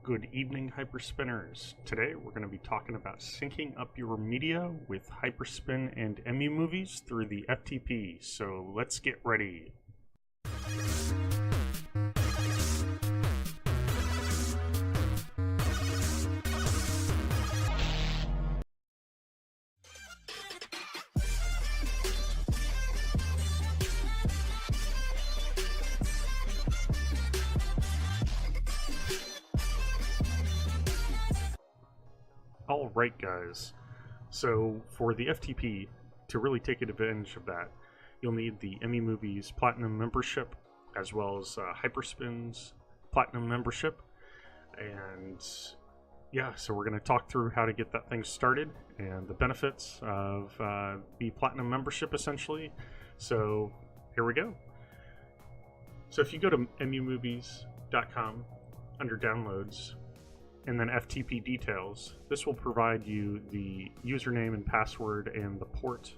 Good evening, Hyperspinners. Today we're going to be talking about syncing up your media with HyperSpin and EMUMovies through the FTP. So let's get ready. Alright guys, so for the FTP, to really take advantage of that, you'll need the EMUMovies Platinum membership, as well as HyperSpin's Platinum membership. And yeah, so we're going to talk through how to get that thing started and the benefits of the Platinum membership essentially. So here we go. So if you go to EMUMovies.com under downloads, and then FTP details, this will provide you the username and password and the port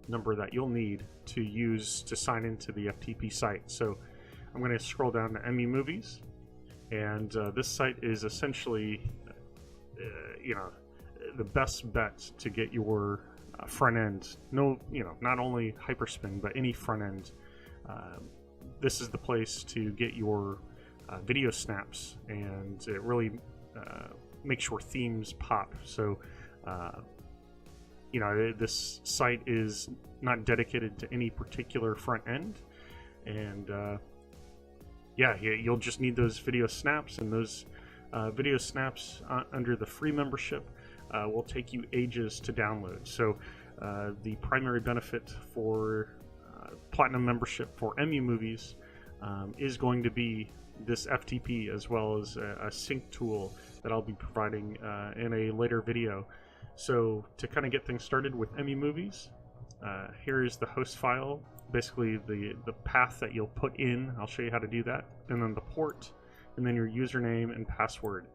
number that you'll need to use to sign into the FTP site. So I'm going to scroll down to EMUMovies, and this site is essentially, the best bet to get your front end. Not only HyperSpin, but any front end. This is the place to get your video snaps, and it really makes your themes pop. So this site is not dedicated to any particular front end, and you'll just need those video snaps, and those video snaps under the free membership will take you ages to download. So the primary benefit for Platinum membership for EMUMovies is going to be this FTP, as well as a sync tool that I'll be providing in a later video. So to kind of get things started with EMUMovies, here is the host file, basically the path that you'll put in. I'll show you how to do that, and then the port, and then your username and password.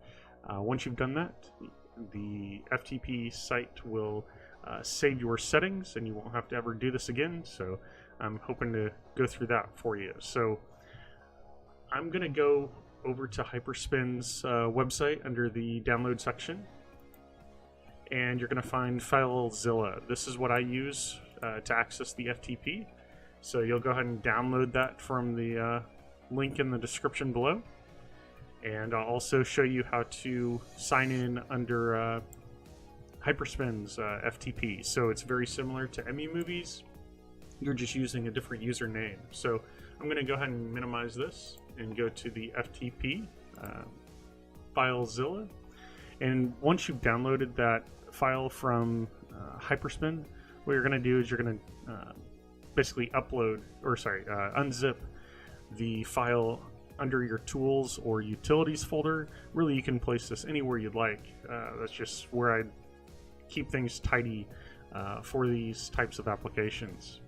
Once you've done that, the FTP site will save your settings, and you won't have to ever do this again. So I'm hoping to go through that for you. So I'm going to go over to HyperSpin's website under the download section, and you're going to find FileZilla. This is what I use to access the FTP. So you'll go ahead and download that from the link in the description below. And I'll also show you how to sign in under HyperSpin's FTP. So it's very similar to EMUMovies. You're just using a different username. So I'm going to go ahead and minimize this and go to the FTP FileZilla. And once you've downloaded that file from HyperSpin, what you're going to do is you're going to basically unzip the file under your tools or utilities folder. Really, you can place this anywhere you'd like. That's just where I keep things tidy for these types of applications.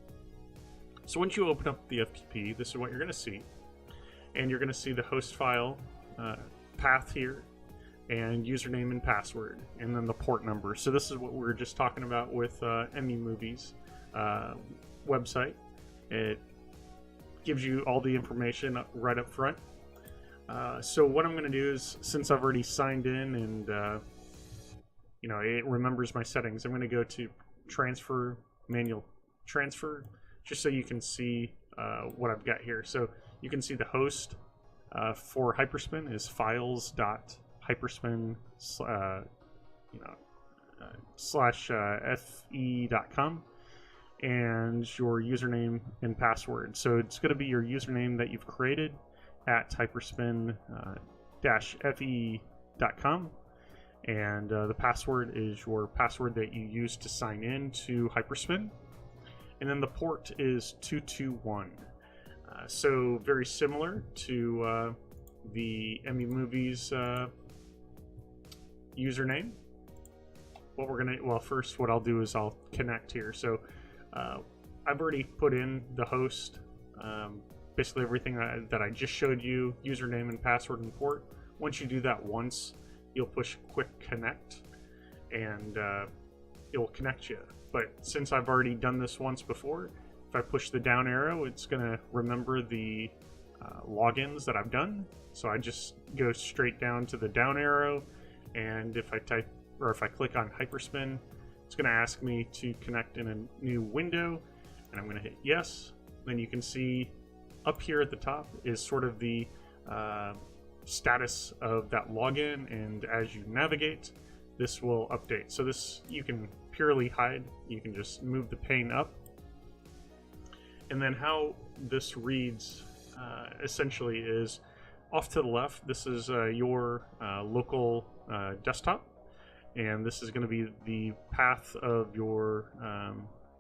So once you open up the FTP, this is what you're going to see. And you're going to see the host file path here, and username and password, and then the port number. So this is what we were just talking about with EMUMovies website. It gives you all the information right up front. So what I'm going to do is, since I've already signed in and it remembers my settings, I'm going to go to transfer, manual transfer, just so you can see what I've got here. So you can see the host for HyperSpin is files.hyperspin /fe.com, and your username and password. So it's going to be your username that you've created at hyperspin -fe.com, and the password is your password that you use to sign in to HyperSpin. And then the port is 221. So very similar to the EMUMovies username. First what I'll do is I'll connect here. So I've already put in the host, basically everything that I just showed you, username and password and port. Once you do that once, you'll push quick connect, and it will connect you. But since I've already done this once before, if I push the down arrow, it's going to remember the logins that I've done. So I just go straight down to the down arrow, and if I click on HyperSpin, it's going to ask me to connect in a new window, and I'm going to hit yes. Then you can see up here at the top is sort of the status of that login, and as you navigate, this will update. So this you can purely hide. You can just move the pane up. And then how this reads essentially is off to the left. This is your local desktop, and this is going to be the path of your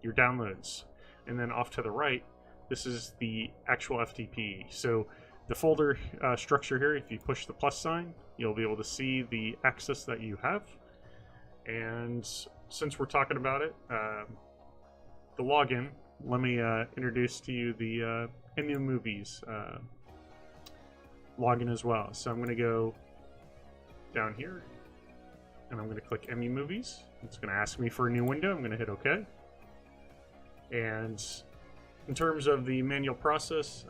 downloads. And then off to the right, this is the actual FTP. So the folder structure here, if you push the plus sign, you'll be able to see the access that you have. And since we're talking about it, the login, let me introduce to you the EMUMovies login as well. So I'm going to go down here, and I'm going to click EMUMovies. It's going to ask me for a new window. I'm going to hit OK. And in terms of the manual process,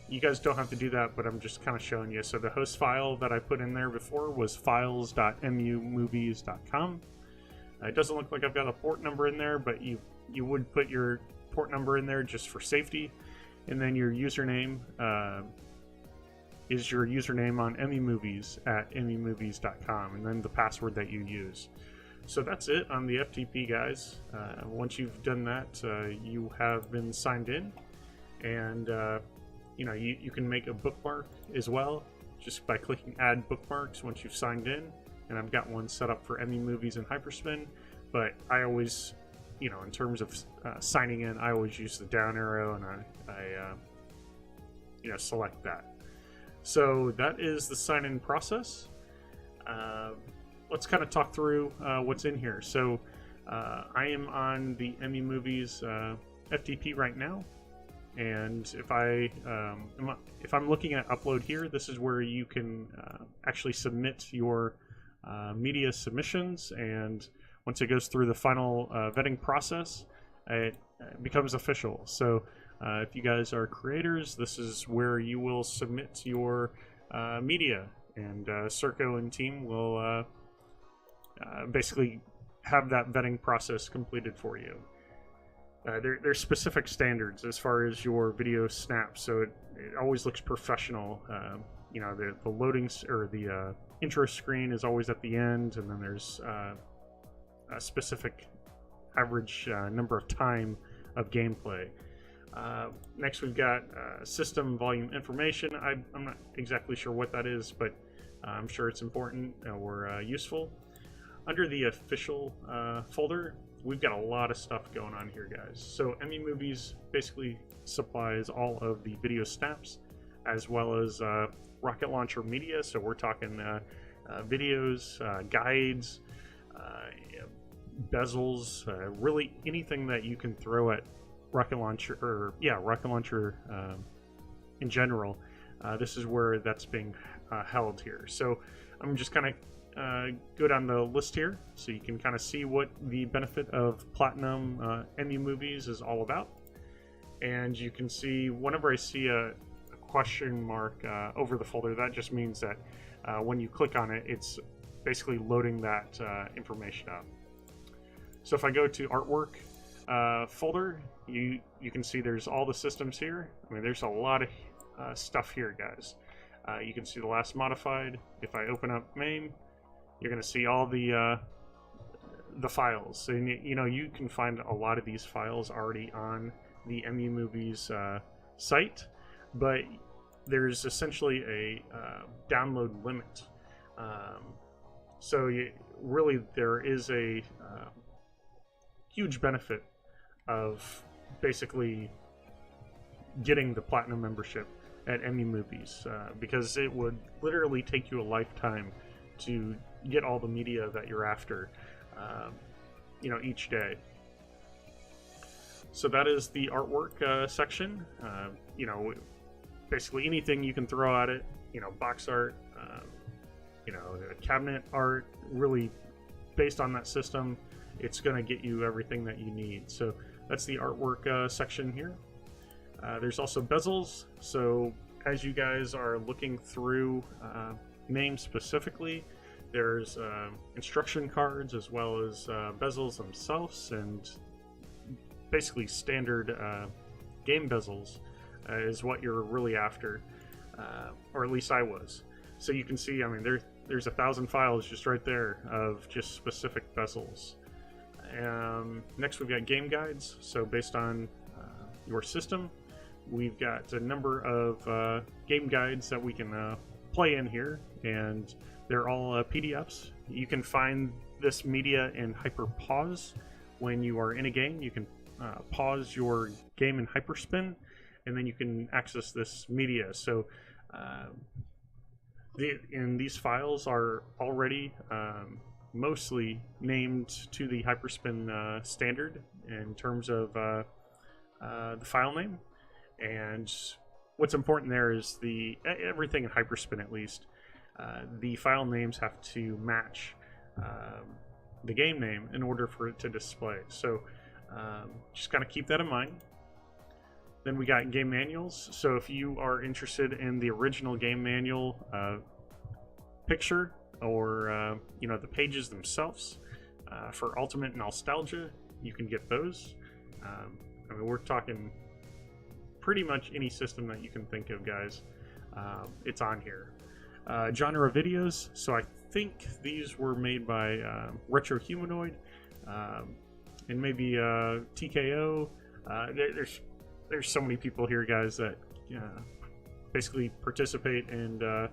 you guys don't have to do that, but I'm just kind of showing you. So the host file that I put in there before was files.emumovies.com. It doesn't look like I've got a port number in there, but you would put your port number in there just for safety. And then your username is your username on EMUMovies at emumovies.com, and then the password that you use. So that's it on the FTP, guys. Once you've done that, you have been signed in, and you can make a bookmark as well just by clicking add bookmarks once you've signed in. And I've got one set up for EMUMovies and HyperSpin, but I always, in terms of signing in, I always use the down arrow, and I select that. So that is the sign-in process. Let's kind of talk through what's in here. So I am on the EMUMovies FTP right now, and if I'm looking at upload here, this is where you can actually submit your media submissions, and once it goes through the final vetting process, it becomes official. So if you guys are creators, this is where you will submit your media, and Circo and team will basically have that vetting process completed for you. There's specific standards as far as your video snaps, so it always looks professional. The loadings or the intro screen is always at the end, and then there's a specific average number of time of gameplay. Next, we've got system volume information. I'm not exactly sure what that is, but I'm sure it's important or useful. Under the official folder, we've got a lot of stuff going on here, guys. So EMUMovies basically supplies all of the video snaps, as well as rocket launcher media. So we're talking videos, guides, bezels, really anything that you can throw at rocket launcher, in general. This is where that's being held here. So I'm just kind of go down the list here, so you can kind of see what the benefit of Platinum EMUMovies is all about. And you can see whenever I see a question mark over the folder, that just means that when you click on it, it's basically loading that information up. So if I go to artwork folder, you can see there's all the systems here. I mean, there's a lot of stuff here, guys. You can see the last modified. If I open up MAME, you're going to see all the files. And you can find a lot of these files already on the EMUMovies site, but there's essentially a download limit. So really there is a huge benefit of basically getting the Platinum membership at EMUMovies, because it would literally take you a lifetime to get all the media that you're after, each day. So that is the artwork section. Basically anything you can throw at it, box art, cabinet art, really based on that system, it's going to get you everything that you need. So that's the artwork section here. There's also bezels. So as you guys are looking through names specifically, there's instruction cards as well as bezels themselves, and basically standard game bezels is what you're really after, or at least I was. So you can see, I mean, there's 1,000 files just right there of just specific bezels. Next we've got game guides. So based on your system, we've got a number of game guides that we can play in here, and they're all PDFs. You can find this media in HyperPause. When you are in a game, you can pause your game in HyperSpin, and then you can access this media. So these files are already mostly named to the HyperSpin standard in terms of the file name. And what's important there is everything in HyperSpin, at least, the file names have to match the game name in order for it to display. So just kind of keep that in mind. Then we got game manuals. So if you are interested in the original game manual picture, or the pages themselves for ultimate nostalgia, you can get those. I mean, we're talking pretty much any system that you can think of, guys. It's on here. Genre videos. So I think these were made by Retro Humanoid and maybe TKO. There's so many people here, guys, that basically participate in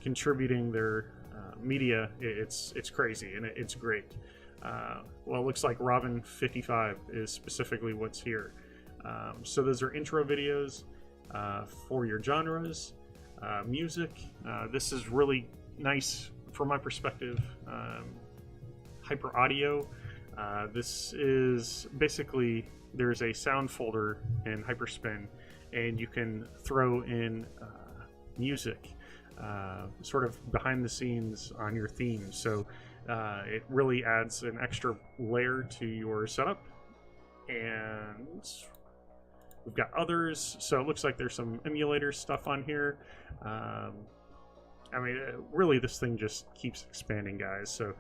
contributing their media. It's crazy, and it's great. Well, it looks like Robin 55 is specifically what's here. So those are intro videos for your genres. Music. This is really nice from my perspective. Hyper audio. This is basically, there's a sound folder in HyperSpin, and you can throw in music sort of behind the scenes on your theme. So it really adds an extra layer to your setup. And we've got others. So it looks like there's some emulator stuff on here. I mean, really, this thing just keeps expanding, guys. So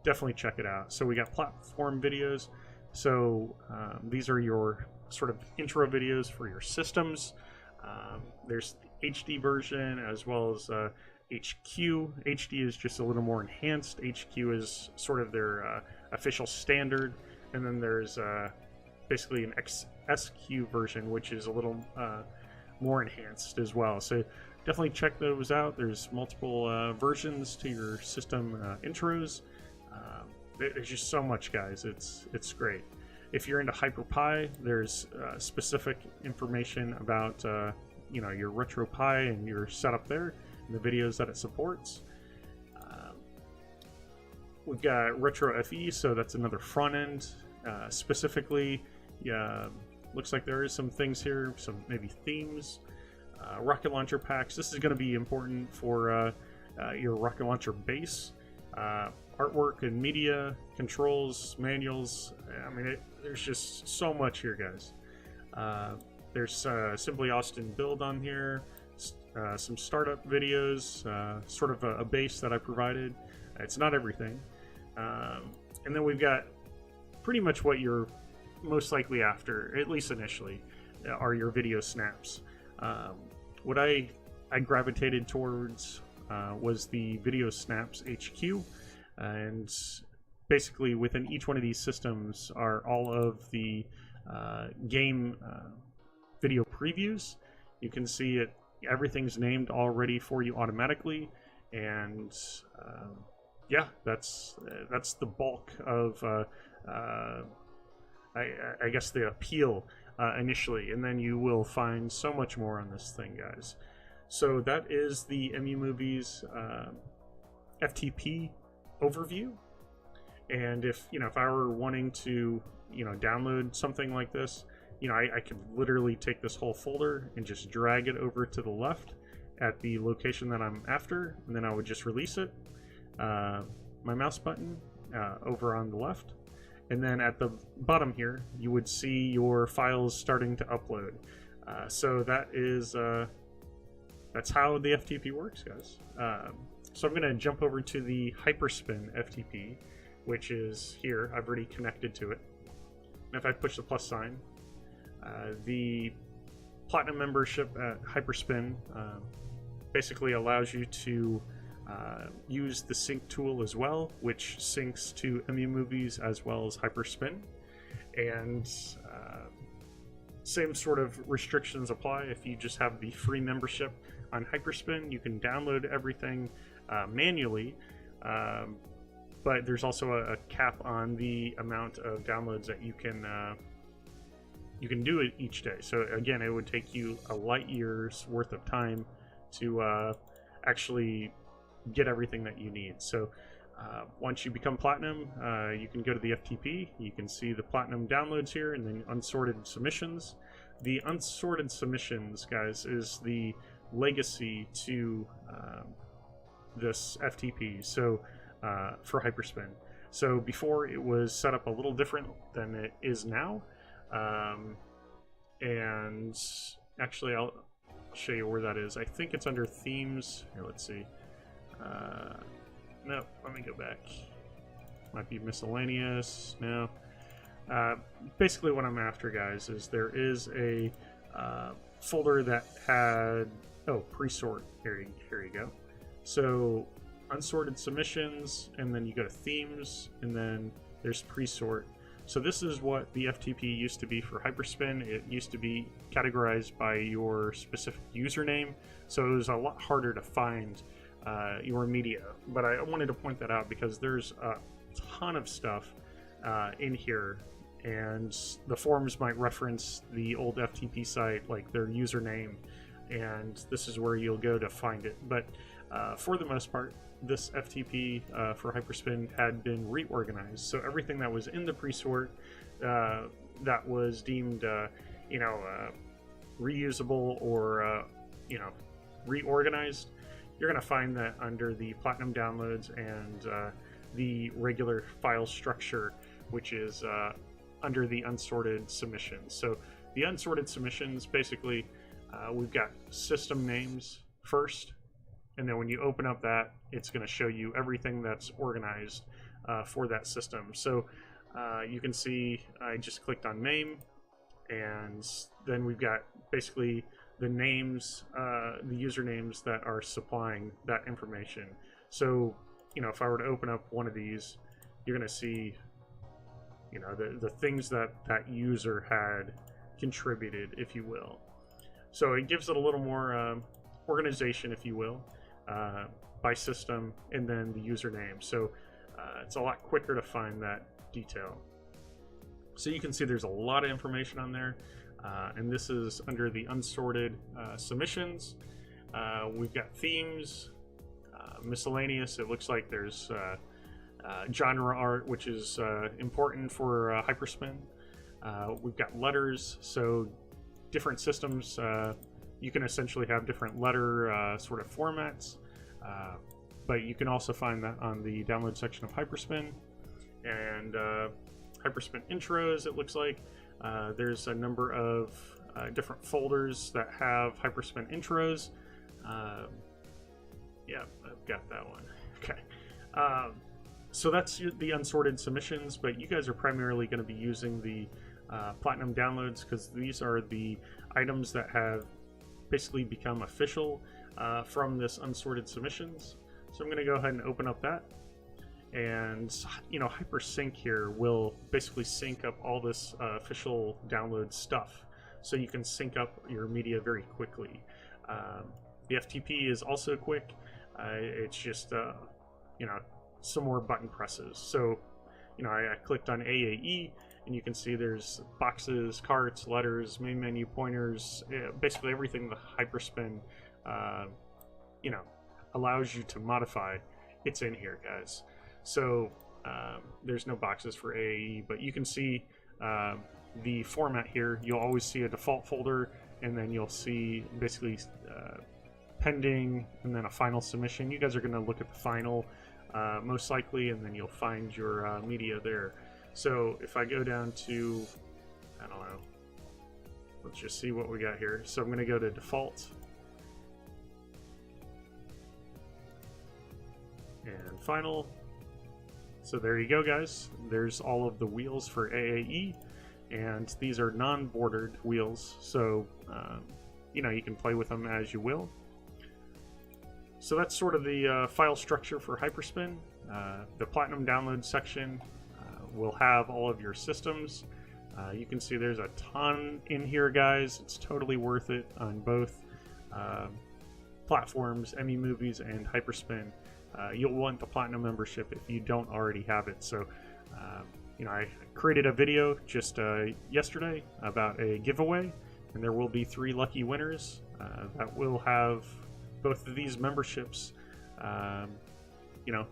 definitely check it out. So we got platform videos. So these are your sort of intro videos for your systems. There's the HD version as well as HQ. HD is just a little more enhanced. HQ is sort of their official standard. And then there's basically an SQ version, which is a little more enhanced as well. So definitely check those out. There's multiple versions to your system intros. There's just so much, guys. It's great. If you're into HyperPi, there's specific information about your RetroPie and your setup there, and the videos that it supports. We've got Retro FE, so that's another front end. Specifically, looks like there is some things here, some maybe themes. Rocket Launcher packs. This is going to be important for your Rocket Launcher base. Artwork and media, controls, manuals. I mean, there's just so much here, guys. There's Simply Austin build on here, some startup videos, sort of a base that I provided. It's not everything. And then we've got pretty much what you're most likely after, at least initially, are your video snaps. What I gravitated towards was the video snaps HQ, and basically within each one of these systems are all of the game video previews. You can see it, everything's named already for you automatically, and yeah, that's the bulk of I guess the appeal initially, and then you will find so much more on this thing, guys. So that is the EMUMovies FTP overview. And if I were wanting to download something like this, I could literally take this whole folder and just drag it over to the left at the location that I'm after, and then I would just release it. My mouse button over on the left, and then at the bottom here you would see your files starting to upload. So that is that's how the FTP works, guys. So I'm going to jump over to the HyperSpin FTP, which is here. I've already connected to it. And if I push the plus sign, the Platinum membership at HyperSpin basically allows you to use the sync tool as well, which syncs to EMUMovies as well as HyperSpin. And same sort of restrictions apply. If you just have the free membership on HyperSpin, you can download everything manually, but there's also a cap on the amount of downloads that you can do it each day. So again, it would take you a light year's worth of time to actually get everything that you need. So once you become Platinum, you can go to the FTP. You can see the Platinum downloads here, and then unsorted submissions. The unsorted submissions, guys, is the legacy to this FTP. So for HyperSpin. So before, it was set up a little different than it is now. And actually, I'll show you where that is. I think it's under themes. Here, let's see. No, let me go back. Might be miscellaneous. No. Basically, what I'm after, guys, is there is a folder that had pre-sort. Here you go. So unsorted submissions, and then you go to themes, and then there's pre-sort. So this is what the FTP used to be for HyperSpin. It used to be categorized by your specific username, so it was a lot harder to find your media. But I wanted to point that out because there's a ton of stuff in here, and the forums might reference the old FTP site, like their username, and this is where you'll go to find it. But for the most part, this FTP for HyperSpin had been reorganized. So everything that was in the pre-sort that was deemed, reusable or, reorganized, you're going to find that under the Platinum downloads and the regular file structure, which is under the unsorted submissions. So the unsorted submissions, basically, we've got system names first, and then when you open up that, it's going to show you everything that's organized for that system. So you can see I just clicked on name, and then we've got basically the names, the usernames that are supplying that information. So, if I were to open up one of these, you're going to see, the things that that user had contributed, if you will. So it gives it a little more organization, if you will, by system, and then the username. So it's a lot quicker to find that detail. So you can see there's a lot of information on there, and this is under the unsorted submissions. We've got themes, miscellaneous. It looks like there's genre art, which is important for HyperSpin. We've got letters, so different systems, you can essentially have different letter sort of formats, but you can also find that on the download section of HyperSpin. And HyperSpin intros, it looks like there's a number of different folders that have HyperSpin intros. Yeah, I've got that one. Okay. So that's the unsorted submissions, but you guys are primarily going to be using the Platinum downloads, because these are the items that have basically become official from this unsorted submissions. So I'm going to go ahead and open up that, and HyperSync here will basically sync up all this official download stuff, so you can sync up your media very quickly. The FTP is also quick. It's just some more button presses. So I clicked on AAE, and you can see there's boxes, carts, letters, main menu, pointers, basically everything the HyperSpin allows you to modify. It's in here, guys. So there's no boxes for AAE, but you can see the format here. You'll always see a default folder, and then you'll see basically pending, and then a final submission. You guys are going to look at the final most likely, and then you'll find your media there. So if I go down to, I don't know, let's just see what we got here. So I'm going to go to default and final. So there you go, guys. There's all of the wheels for AAE, and these are non-bordered wheels, so you know, you can play with them as you will. So that's sort of the file structure for HyperSpin. The Platinum download section will have all of your systems. You can see there's a ton in here, guys. It's totally worth it on both platforms, EMUMovies and HyperSpin. You'll want the Platinum membership if you don't already have it. So, you know, I created a video just yesterday about a giveaway, and there will be 3 lucky winners that will have both of these memberships, you know,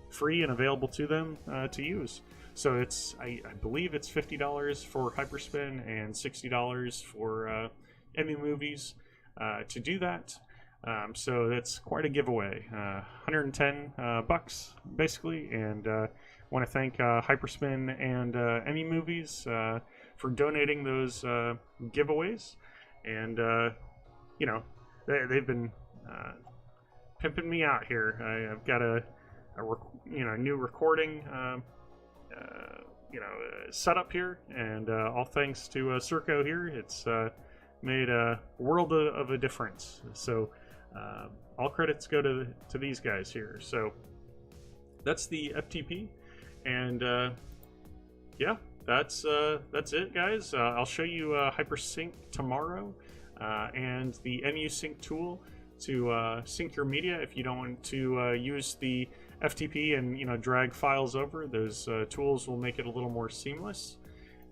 free and available to them to use. So it's, I believe it's $50 for HyperSpin and $60 for EMUMovies to do that. So that's quite a giveaway. 110 bucks basically, and want to thank HyperSpin and EMUMovies for donating those giveaways. And you know, they've been pimping me out here. I've got a you know, new recording you know, setup here, and all thanks to Circo here. It's made a world of a difference. So all credits go to these guys here. So that's the FTP, and yeah, that's it, guys. I'll show you HyperSync tomorrow, and the EmuSync tool to sync your media if you don't want to use the FTP and, you know, drag files over. Those tools will make it a little more seamless.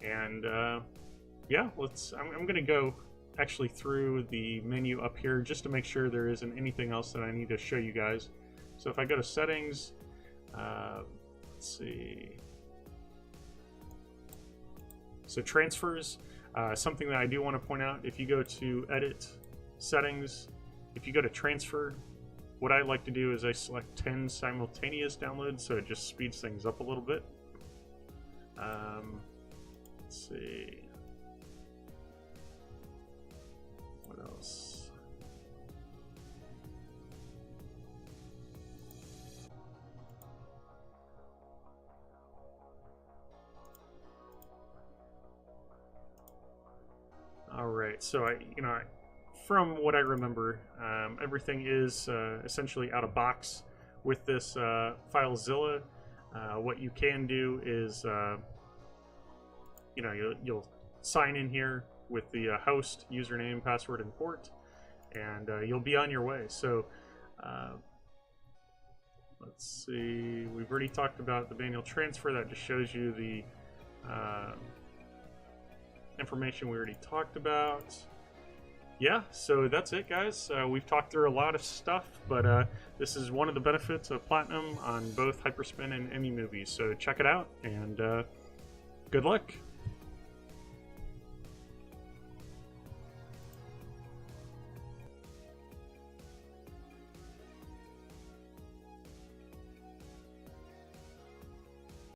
And yeah, I'm gonna go actually through the menu up here just to make sure there isn't anything else that I need to show you guys. So if I go to settings, let's see. So transfers, something that I do want to point out, if you go to edit, settings, if you go to transfer, what I like to do is I select 10 simultaneous downloads, so it just speeds things up a little bit. Let's see. What else? All right, so from what I remember, everything is essentially out of box with this FileZilla. What you can do is, you know, you'll sign in here with the host, username, password, and port, and you'll be on your way. So let's see, we've already talked about the manual transfer. That just shows you the information we already talked about. Yeah, so that's it, guys. We've talked through a lot of stuff, but this is one of the benefits of Platinum on both HyperSpin and EMUMovies. So check it out, and good luck.